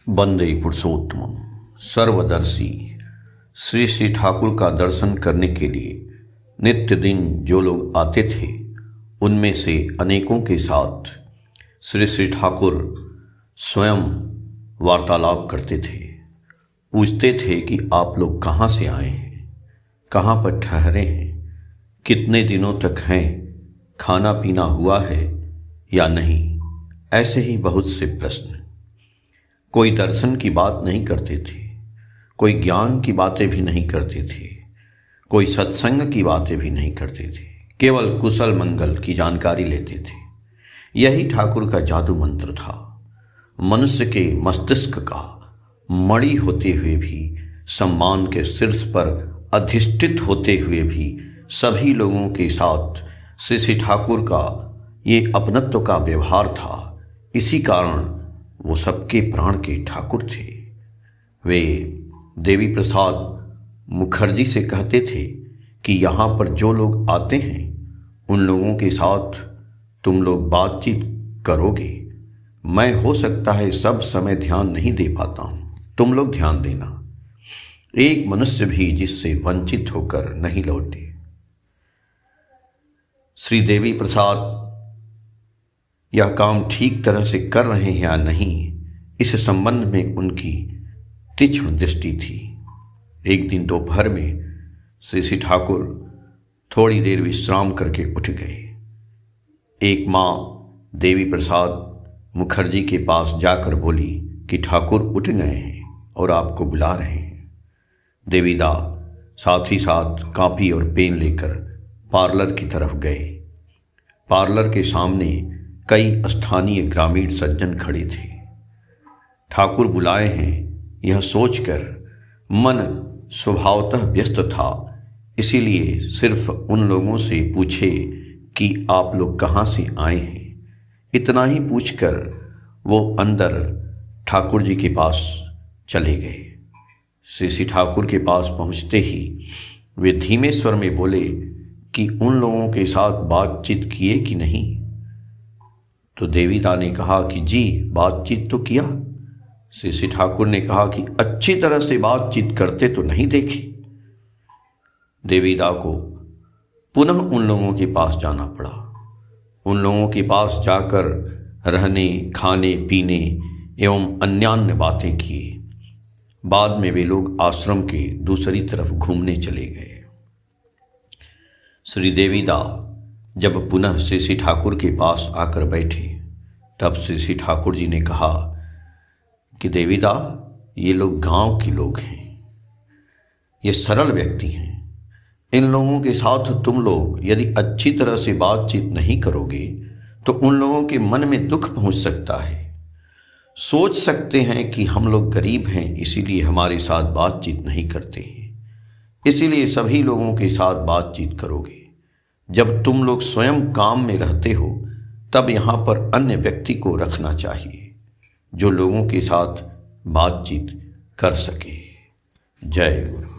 वंदे पुरुषोत्तमम सर्वदर्शी। श्री श्री ठाकुर का दर्शन करने के लिए नित्य दिन जो लोग आते थे, उनमें से अनेकों के साथ श्री श्री ठाकुर स्वयं वार्तालाप करते थे। पूछते थे कि आप लोग कहाँ से आए हैं, कहाँ पर ठहरे हैं, कितने दिनों तक हैं, खाना पीना हुआ है या नहीं। ऐसे ही बहुत से प्रश्न। कोई दर्शन की बात नहीं करते थे, कोई ज्ञान की बातें भी नहीं करते थे, कोई सत्संग की बातें भी नहीं करते थे, केवल कुशल मंगल की जानकारी लेते थे। यही ठाकुर का जादू मंत्र था। मनुष्य के मस्तिष्क का मणि होते हुए भी, सम्मान के शीर्ष पर अधिष्ठित होते हुए भी सभी लोगों के साथ श्री श्री ठाकुर का ये अपनत्व का व्यवहार था। इसी कारण वो सबके प्राण के ठाकुर थे। वे देवी प्रसाद मुखर्जी से कहते थे कि यहाँ पर जो लोग आते हैं, उन लोगों के साथ तुम लोग बातचीत करोगे। मैं हो सकता है सब समय ध्यान नहीं दे पाता हूँ, तुम लोग ध्यान देना। एक मनुष्य भी जिससे वंचित होकर नहीं लौटे। श्री देवी प्रसाद यह काम ठीक तरह से कर रहे हैं या नहीं, इस संबंध में उनकी तीक्ष्ण दृष्टि थी। एक दिन दोपहर में श्री श्री ठाकुर थोड़ी देर विश्राम करके उठ गए। एक माँ देवी प्रसाद मुखर्जी के पास जाकर बोली कि ठाकुर उठ गए हैं और आपको बुला रहे हैं। देवीदा साथ ही साथ कापी और पेन लेकर पार्लर की तरफ गए। पार्लर के सामने कई स्थानीय ग्रामीण सज्जन खड़े थे। ठाकुर बुलाए हैं यह सोचकर मन स्वभावतः व्यस्त था, इसीलिए सिर्फ उन लोगों से पूछे कि आप लोग कहाँ से आए हैं। इतना ही पूछकर वो अंदर ठाकुर जी के पास चले गए। श्री श्री ठाकुर के पास पहुँचते ही वे धीमे स्वर में बोले कि उन लोगों के साथ बातचीत किए कि नहीं। तो देवीदा ने कहा कि जी बातचीत तो किया। श्री श्री ठाकुर ने कहा कि अच्छी तरह से बातचीत करते तो नहीं देखी। देवीदा को पुनः उन लोगों के पास जाना पड़ा। उन लोगों के पास जाकर रहने, खाने पीने एवं अन्यान्य बातें किए। बाद में वे लोग आश्रम के दूसरी तरफ घूमने चले गए। श्री देवीदा जब पुनः श्री श्री ठाकुर के पास आकर बैठे, तब श्री श्री ठाकुर जी ने कहा कि देवीदा, ये लोग गांव के लोग हैं, ये सरल व्यक्ति हैं। इन लोगों के साथ तुम लोग यदि अच्छी तरह से बातचीत नहीं करोगे तो उन लोगों के मन में दुख पहुंच सकता है। सोच सकते हैं कि हम लोग गरीब हैं, इसीलिए हमारे साथ बातचीत नहीं करते हैं। इसीलिए सभी लोगों के साथ बातचीत करोगे। जब तुम लोग स्वयं काम में रहते हो, तब यहाँ पर अन्य व्यक्ति को रखना चाहिए जो लोगों के साथ बातचीत कर सके। जय गुरु।